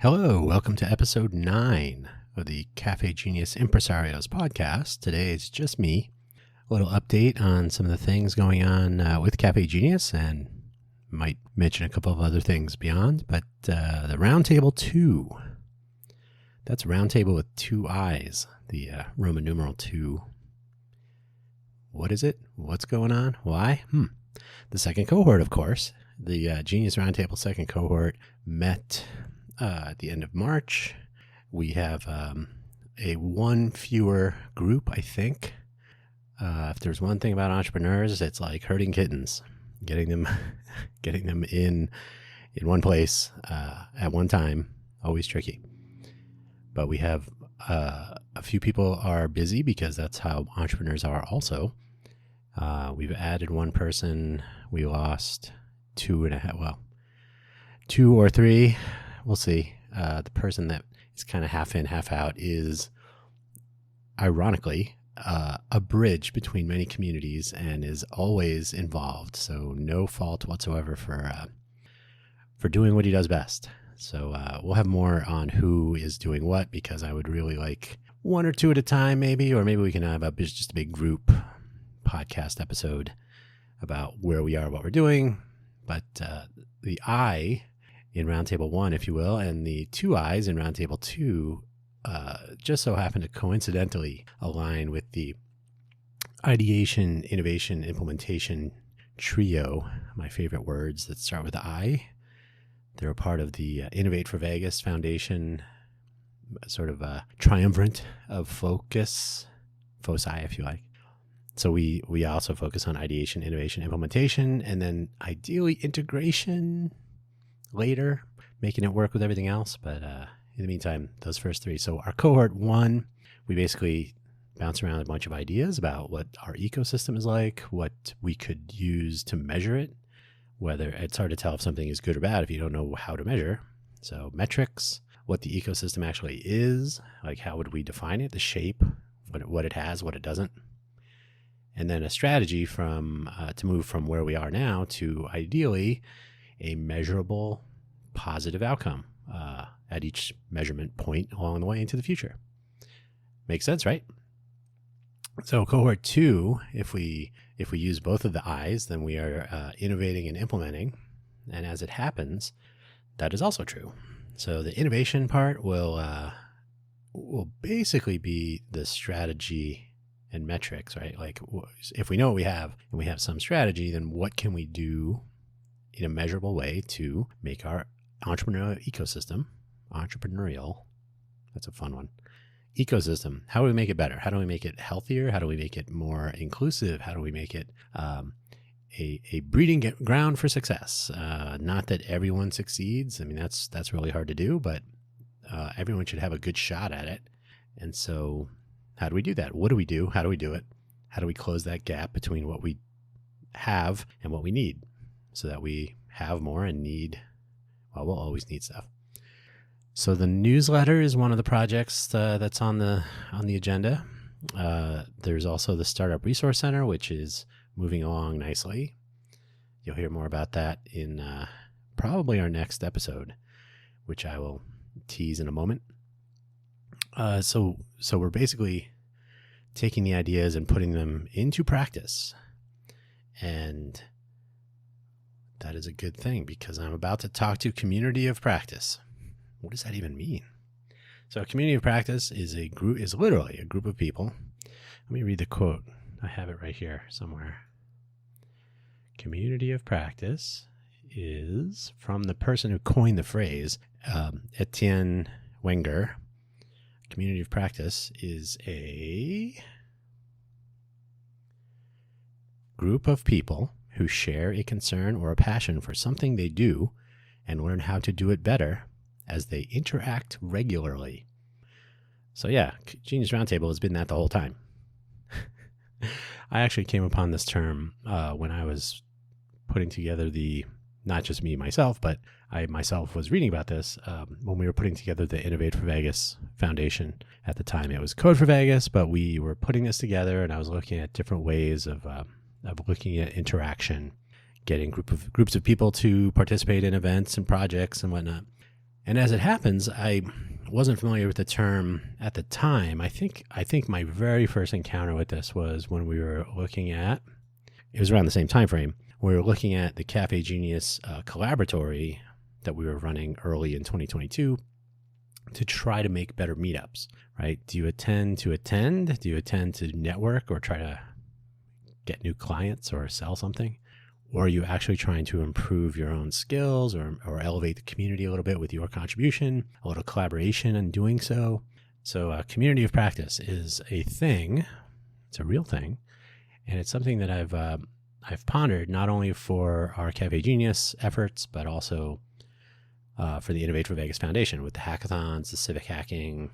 Hello, welcome to episode 9 of the Cafe Genius Impresarios podcast. Today it's just me. A little update on some of the things going on with Cafe Genius, and might mention a couple of other things beyond, but the Roundtable 2. That's Roundtable with 2 I's, the Roman numeral 2. What is it? What's going on? Why? The second cohort, of course. The Genius Roundtable second cohort met at the end of March. We have a one fewer group, I think. If there's one thing about entrepreneurs, it's like herding kittens, getting them in one place at one time, always tricky. But we have a few people are busy because that's how entrepreneurs are also. We've added one person. We lost 2.5, 2 or 3. We'll see. The person that is kind of half in, half out is, ironically, a bridge between many communities and is always involved. So no fault whatsoever for doing what he does best. So we'll have more on who is doing what, because I would really like 1 or 2 at a time, maybe, or maybe we can have just a big group podcast episode about where we are, what we're doing. But the I in Roundtable 1, if you will, and the 2 I's in Roundtable 2 just so happen to coincidentally align with the Ideation, Innovation, Implementation trio, my favorite words that start with I. They're a part of the Innovate for Vegas Foundation, sort of a triumvirate of foci, if you like. So we also focus on ideation, innovation, implementation, and then ideally integration later, making it work with everything else. But in the meantime, those first 3. So our cohort 1, we basically bounce around a bunch of ideas about what our ecosystem is like, what we could use to measure it, whether it's hard to tell if something is good or bad if you don't know how to measure. So metrics, what the ecosystem actually is, like how would we define it, the shape, what it has, what it doesn't. And then a strategy to move from where we are now to ideally a measurable positive outcome at each measurement point along the way into the future. Makes sense, right? So cohort 2, if we use both of the I's, then we are innovating and implementing. And as it happens, that is also true. So the innovation part will basically be the strategy and metrics, right? Like if we know what we have and we have some strategy, then what can we do in a measurable way to make our entrepreneurial ecosystem, that's a fun one, ecosystem, how do we make it better? How do we make it healthier? How do we make it more inclusive? How do we make it a breeding ground for success? Not that everyone succeeds. I mean, that's really hard to do, but everyone should have a good shot at it. And so how do we do that? What do we do? How do we do it? How do we close that gap between what we have and what we need so that we have more and need, we'll always need stuff. So the newsletter is one of the projects that's on the agenda. There's also the Startup Resource Center, which is moving along nicely. You'll hear more about that in probably our next episode, which I will tease in a moment. So we're basically taking the ideas and putting them into practice. And that is a good thing, because I'm about to talk to community of practice. What does that even mean? So a community of practice is literally a group of people. Let me read the quote. I have it right here somewhere. Community of practice is from the person who coined the phrase, Etienne Wenger. Community of practice is a group of people who share a concern or a passion for something they do and learn how to do it better as they interact regularly. So yeah, Genius Roundtable has been that the whole time. I actually came upon this term when I was putting together not just me myself, but I myself was reading about this when we were putting together the Innovate for Vegas Foundation. At the time, it was Code for Vegas, but we were putting this together, and I was looking at different ways of looking at interaction, getting groups of people to participate in events and projects and whatnot. And as it happens, I wasn't familiar with the term at the time. I think my very first encounter with this was when we were looking at, it was around the same time frame, we were looking at the Cafe Genius collaboratory that we were running early in 2022 to try to make better meetups, right? Do you attend to attend? Do you attend to network or try to get new clients or sell something? Or are you actually trying to improve your own skills or elevate the community a little bit with your contribution, a little collaboration in doing so? So a community of practice is a thing. It's a real thing. And it's something that I've pondered not only for our Cafe Genius efforts, but also for the Innovate for Vegas Foundation with the hackathons, the civic hacking,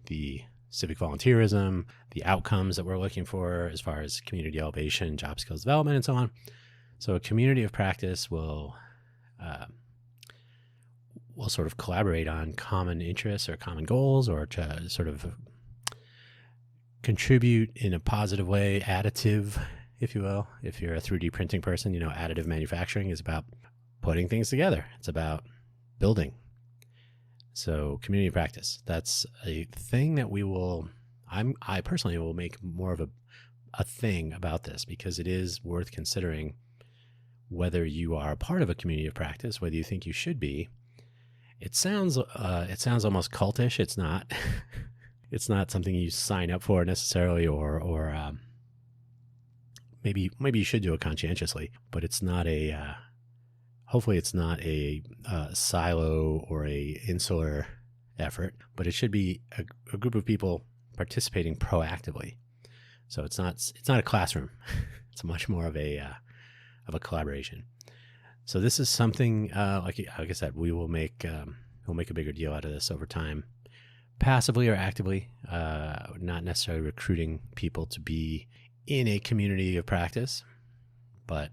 the civic volunteerism, the outcomes that we're looking for as far as community elevation, job skills development, and so on. So a community of practice will sort of collaborate on common interests or common goals, or to sort of contribute in a positive way, additive, if you will. If you're a 3D printing person, you know, additive manufacturing is about putting things together. It's about building. So community of practice, that's a thing that I personally will make more of a thing about this, because it is worth considering whether you are a part of a community of practice, whether you think you should be. It sounds almost cultish. It's not. It's not something you sign up for necessarily, or maybe you should do it conscientiously. But it's not a. Hopefully, it's not a silo or a insular effort. But it should be a group of people participating proactively. So it's not a classroom. It's much more of a collaboration. So this is something, like I said, we'll make a bigger deal out of this over time, passively or actively, not necessarily recruiting people to be in a community of practice, but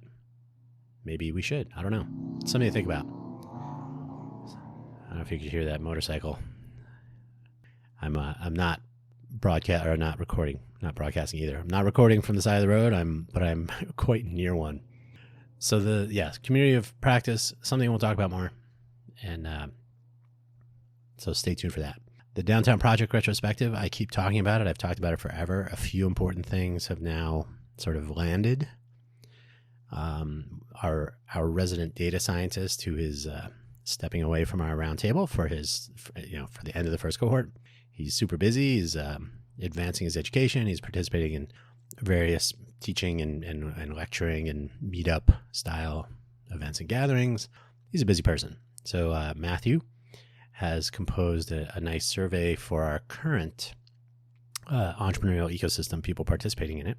maybe we should. I don't know. Something to think about. I don't know if you could hear that motorcycle. I'm not broadcasting either. I'm not recording from the side of the road. But I'm quite near one. So community of practice, something we'll talk about more. And so stay tuned for that. The Downtown Project retrospective, I keep talking about it. I've talked about it forever. A few important things have now sort of landed. Our resident data scientist, who is stepping away from our roundtable for the end of the first cohort, he's super busy. He's advancing his education. He's participating in various teaching and lecturing and meetup style events and gatherings. He's a busy person. So Matthew has composed a nice survey for our current entrepreneurial ecosystem, people participating in it.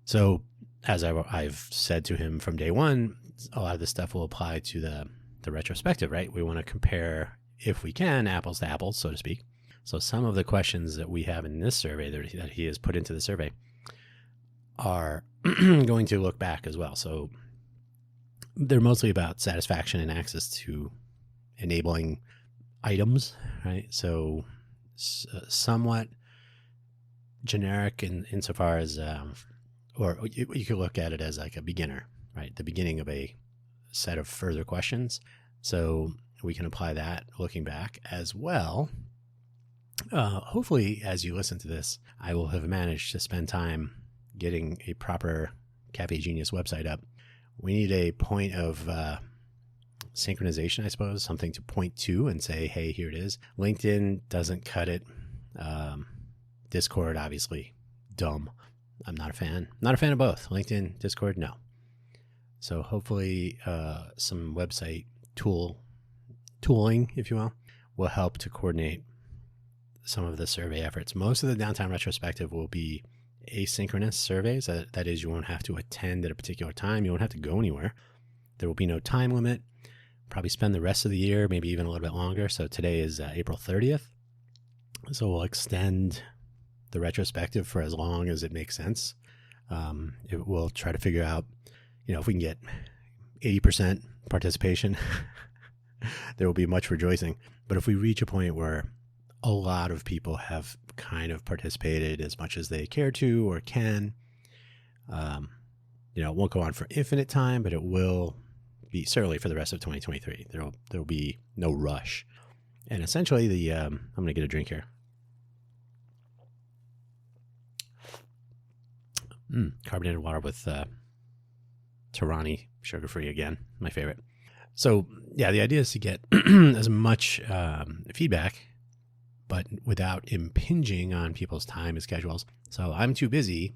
So as I've said to him from day one, a lot of this stuff will apply to the retrospective, right? We want to compare, if we can, apples to apples, so to speak. So some of the questions that we have in this survey that he has put into the survey are going to look back as well. So they're mostly about satisfaction and access to enabling items, right? So somewhat generic insofar as, or you could look at it as like a beginner, right? The beginning of a set of further questions. So we can apply that looking back as well. Hopefully, as you listen to this, I will have managed to spend time getting a proper Cafe Genius website up. We need a point of synchronization, I suppose, something to point to and say, hey, here it is. LinkedIn doesn't cut it. Discord, obviously, dumb. I'm not a fan. Not a fan of both. LinkedIn, Discord, no. So hopefully some website tooling, if you will help to coordinate some of the survey efforts. Most of the Downtown Retrospective will be asynchronous surveys. That is, you won't have to attend at a particular time. You won't have to go anywhere. There will be no time limit. Probably spend the rest of the year, maybe even a little bit longer. So today is April 30th. So we'll extend the retrospective for as long as it makes sense. We'll try to figure out, if we can get 80% participation, there will be much rejoicing. But if we reach a point where a lot of people have kind of participated as much as they care to or can, it won't go on for infinite time, but it will be certainly for the rest of 2023. There will be no rush. And essentially, I'm going to get a drink here. Carbonated water with Tirani, sugar-free again, my favorite. So yeah, the idea is to get as much feedback, but without impinging on people's time and schedules. So I'm too busy.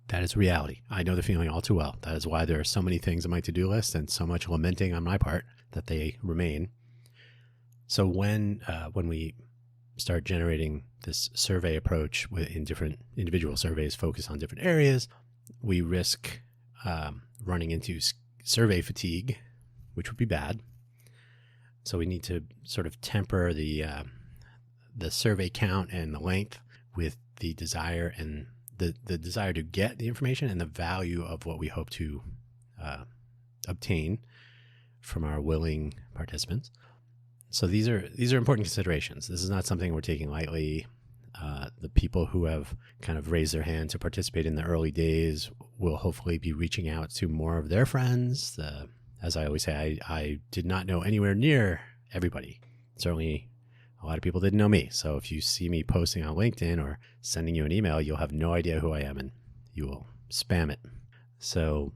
That is reality. I know the feeling all too well. That is why there are so many things on my to-do list and so much lamenting on my part that they remain. So when we start generating this survey approach in different individual surveys focused on different areas, we risk running into survey fatigue, which would be bad. So we need to sort of temper the survey count and the length with the desire and the desire to get the information and the value of what we hope to obtain from our willing participants. So these are important considerations. This is not something we're taking lightly. The people who have kind of raised their hand to participate in the early days will hopefully be reaching out to more of their friends. As I always say, I did not know anywhere near everybody. Certainly, a lot of people didn't know me. So if you see me posting on LinkedIn or sending you an email, you'll have no idea who I am and you will spam it. So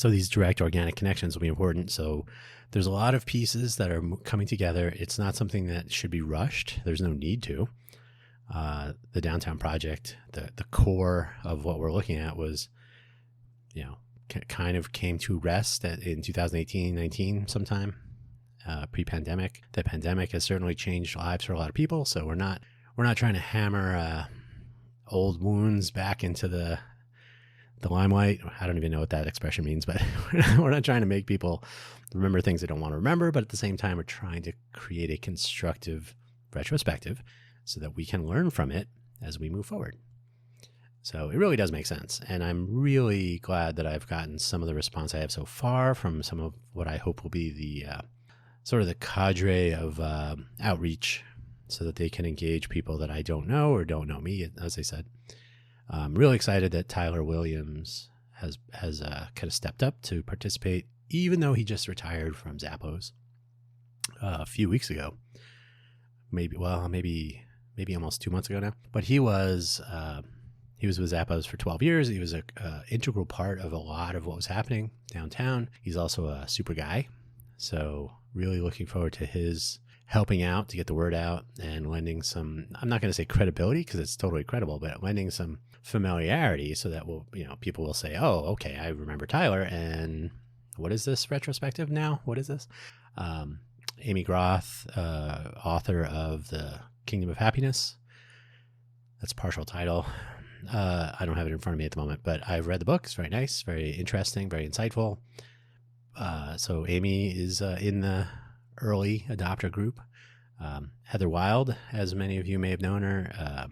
these direct organic connections will be important. So there's a lot of pieces that are coming together. It's not something that should be rushed. There's no need to. The downtown project, the core of what we're looking at was, kind of came to rest in 2018-19 sometime, pre-pandemic. The pandemic has certainly changed lives for a lot of people. So we're not trying to hammer old wounds back into the limelight. I don't even know what that expression means, but we're not trying to make people remember things they don't want to remember. But at the same time, we're trying to create a constructive retrospective so that we can learn from it as we move forward. So it really does make sense. And I'm really glad that I've gotten some of the response I have so far from some of what I hope will be the sort of the cadre of outreach so that they can engage people that I don't know or don't know me, as I said. I'm really excited that Tyler Williams has kind of stepped up to participate, even though he just retired from Zappos a few weeks ago. Maybe almost 2 months ago now. But he was with Zappos for 12 years. He was an integral part of a lot of what was happening downtown. He's also a super guy. So really looking forward to his helping out to get the word out and lending some, I'm not going to say credibility because it's totally credible, but lending some familiarity so that people will say, oh, okay, I remember Tyler. And what is this retrospective now? What is this? Amy Groth, author of The Kingdom of Happiness. That's a partial title. I don't have it in front of me at the moment, but I've read the book. It's very nice, very interesting, very insightful. So Amy is in the early adopter group. Heather Wild, as many of you may have known her.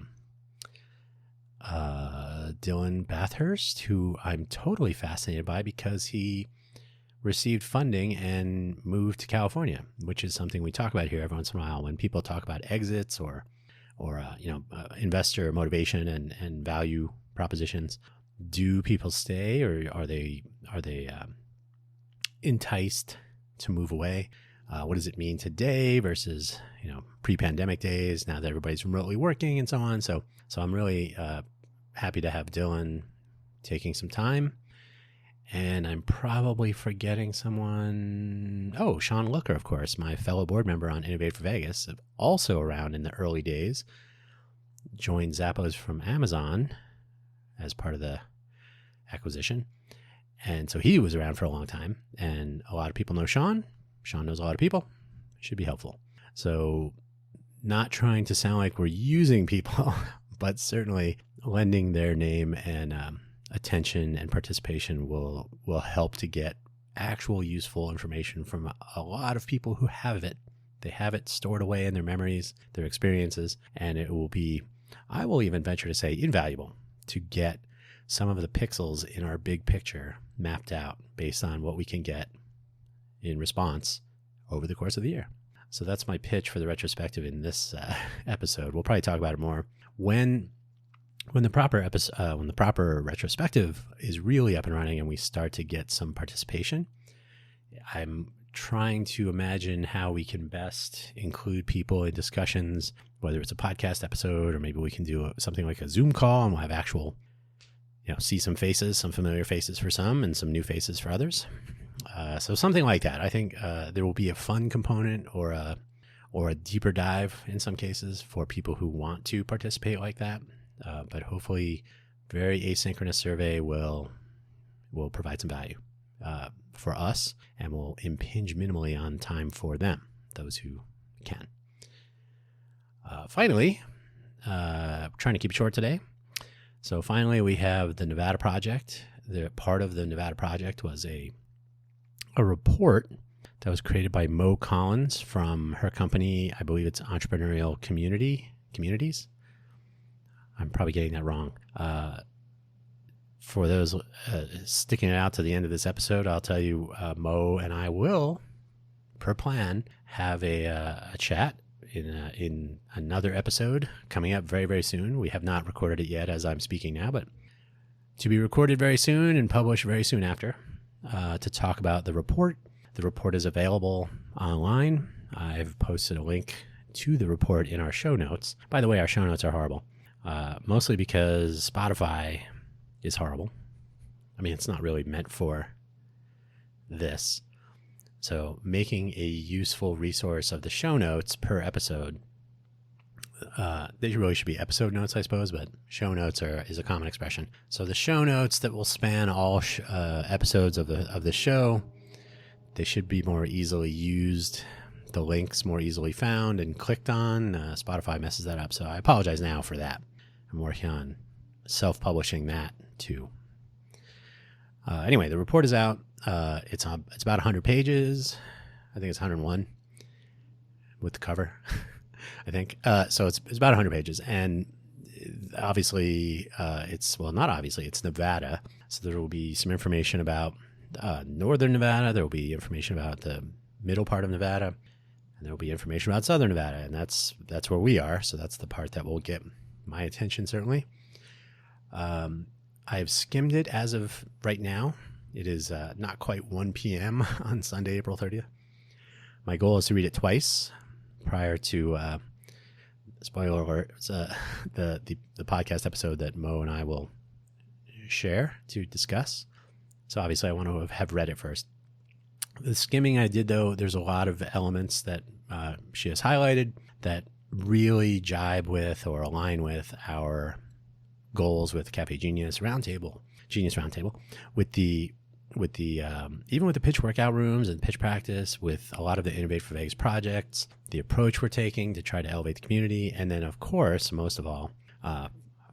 Dylan Bathurst, who I'm totally fascinated by because he received funding and moved to California, which is something we talk about here every once in a while when people talk about exits or investor motivation and value propositions. Do people stay, or are they enticed to move away? What does it mean today versus pre-pandemic days, now that everybody's remotely working and so on? So I'm really happy to have Dylan taking some time. And I'm probably forgetting someone. Oh, Sean Looker, of course, my fellow board member on Innovate for Vegas, also around in the early days, joined Zappos from Amazon as part of the acquisition. And so he was around for a long time. And a lot of people know Sean. Sean knows a lot of people. Should be helpful. So not trying to sound like we're using people, but certainly lending their name and attention and participation will help to get actual useful information from a lot of people who have it. They have it stored away in their memories, their experiences, and it will be, I will even venture to say, invaluable to get some of the pixels in our big picture mapped out based on what we can get in response over the course of the year. So that's my pitch for the retrospective in this episode. We'll probably talk about it more when the proper retrospective is really up and running and we start to get some participation. I'm trying to imagine how we can best include people in discussions, whether it's a podcast episode or maybe we can do something like a Zoom call and we'll have actual, see some faces, some familiar faces for some and some new faces for others. So something like that. I think there will be a fun component or a deeper dive in some cases for people who want to participate like that. But hopefully very asynchronous survey will provide some value for us and will impinge minimally on time for them, those who can. Finally, trying to keep it short today. So finally, we have the Nevada Project. The part of the Nevada Project was a report that was created by Mo Collins from her company. I believe it's Entrepreneurial Communities. I'm probably getting that wrong. For those sticking it out to the end of this episode, I'll tell you, Mo and I will, per plan, have a chat in another episode coming up very, very soon. We have not recorded it yet as I'm speaking now, but to be recorded very soon and published very soon after to talk about the report. The report is available online. I've posted a link to the report in our show notes. By the way, our show notes are horrible, mostly because Spotify is horrible. I mean, it's not really meant for this. So making a useful resource of the show notes per episode, they really should be episode notes, I suppose, but show notes is a common expression. So the show notes that will span all episodes of the show, they should be more easily used, the links more easily found and clicked on. Spotify messes that up, so I apologize now for that. I'm working on self-publishing that too. Anyway, the report is out. It's about 100 pages. I think it's 101 with the cover. I think so. It's about 100 pages, and obviously, it's Nevada. So there will be some information about northern Nevada. There will be information about the middle part of Nevada, and there will be information about southern Nevada, and that's where we are. So that's the part that will get my attention certainly. I have skimmed it as of right now. It is not quite 1 p.m. on Sunday, April 30th. My goal is to read it twice prior to, spoiler alert, the podcast episode that Mo and I will share to discuss. So obviously I want to have read it first. The skimming I did, though, there's a lot of elements that she has highlighted that really jibe with or align with our goals with Cafe Genius Roundtable, with the even with the pitch workout rooms and pitch practice, with a lot of the Innovate for Vegas projects, the approach we're taking to try to elevate the community, and then of course, most of all,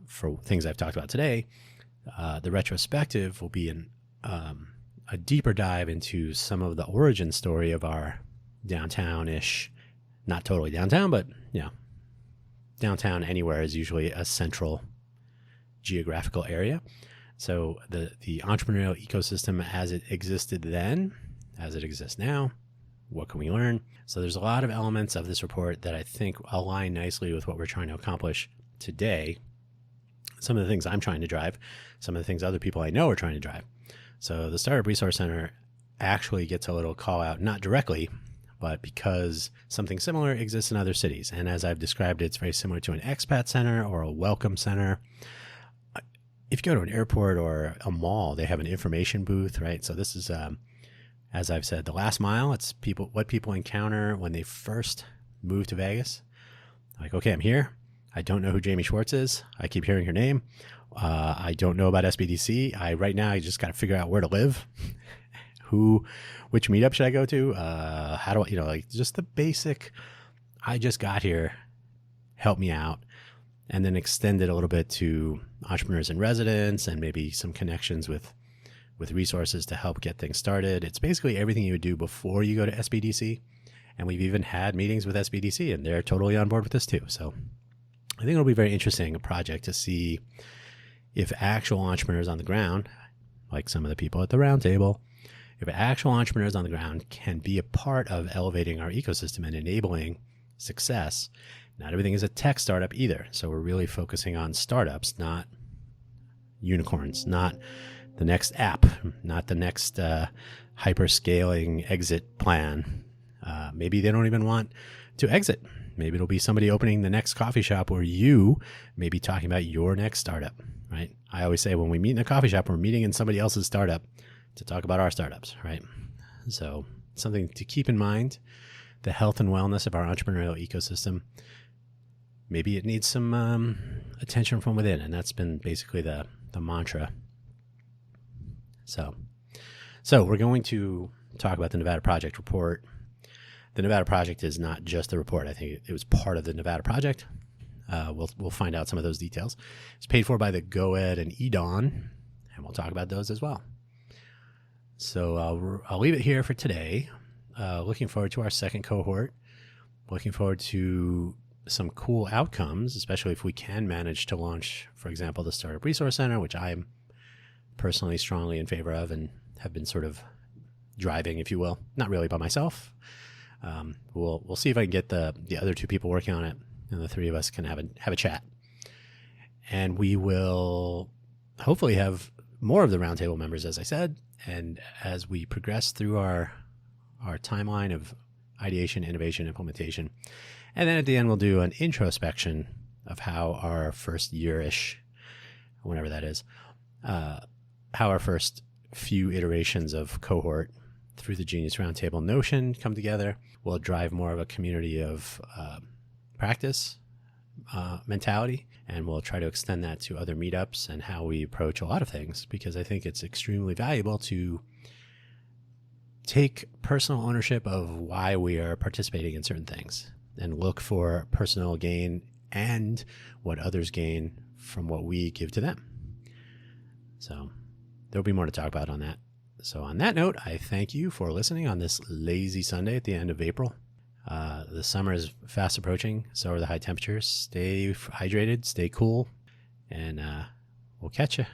for things I've talked about today, the retrospective will be a deeper dive into some of the origin story of our downtown-ish, not totally downtown, but downtown anywhere is usually a central geographical area. So the entrepreneurial ecosystem as it existed then, as it exists now, what can we learn? So there's a lot of elements of this report that I think align nicely with what we're trying to accomplish today. Some of the things I'm trying to drive, some of the things other people I know are trying to drive. So the Startup Resource Center actually gets a little call out, not directly, but because something similar exists in other cities. And as I've described it, it's very similar to an expat center or a welcome center. If you go to an airport or a mall, they have an information booth, right? So this is, as I've said, the last mile. It's what people encounter when they first move to Vegas. Like, okay, I'm here. I don't know who Jamie Schwartz is. I keep hearing her name. I don't know about SBDC. Right now, I just got to figure out where to live. Which meetup should I go to? How do I, like just the basic, I just got here, help me out. And then extend it a little bit to entrepreneurs in residence and maybe some connections with resources to help get things started. It's basically everything you would do before you go to SBDC. And we've even had meetings with SBDC and they're totally on board with this too. So I think it'll be very interesting, a project to see if actual entrepreneurs on the ground, like some of the people at the roundtable, if actual entrepreneurs on the ground can be a part of elevating our ecosystem and enabling success. Not everything is a tech startup either. So we're really focusing on startups, not unicorns, not the next app, not the next hyper-scaling exit plan. Maybe they don't even want to exit. Maybe it'll be somebody opening the next coffee shop, or you may be talking about your next startup, right? I always say when we meet in a coffee shop, we're meeting in somebody else's startup to talk about our startups, right? So something to keep in mind, the health and wellness of our entrepreneurial ecosystem. Maybe it needs some attention from within, and that's been basically the mantra. So we're going to talk about the Nevada Project report. The Nevada Project is not just the report. I think it was part of the Nevada Project. We'll find out some of those details. It's paid for by the GoEd and EDON, and we'll talk about those as well. So I'll leave it here for today. Looking forward to our second cohort. Looking forward to some cool outcomes, especially if we can manage to launch, for example, the Startup Resource Center, which I'm personally strongly in favor of and have been sort of driving, if you will, not really by myself. We'll see if I can get the other two people working on it, and the three of us can have a chat. And we will hopefully have more of the roundtable members, as I said. And as we progress through our timeline of ideation, innovation, implementation, and then at the end we'll do an introspection of how our first year-ish, whenever that is, how our first few iterations of cohort through the Genius Roundtable notion come together. We'll drive more of a community of practice mentality, and we'll try to extend that to other meetups and how we approach a lot of things, because I think it's extremely valuable to take personal ownership of why we are participating in certain things and look for personal gain and what others gain from what we give to them. So there'll be more to talk about on that. So on that note, I thank you for listening on this lazy Sunday at the end of April. The summer is fast approaching, so are the high temperatures. Stay hydrated, stay cool, and we'll catch you.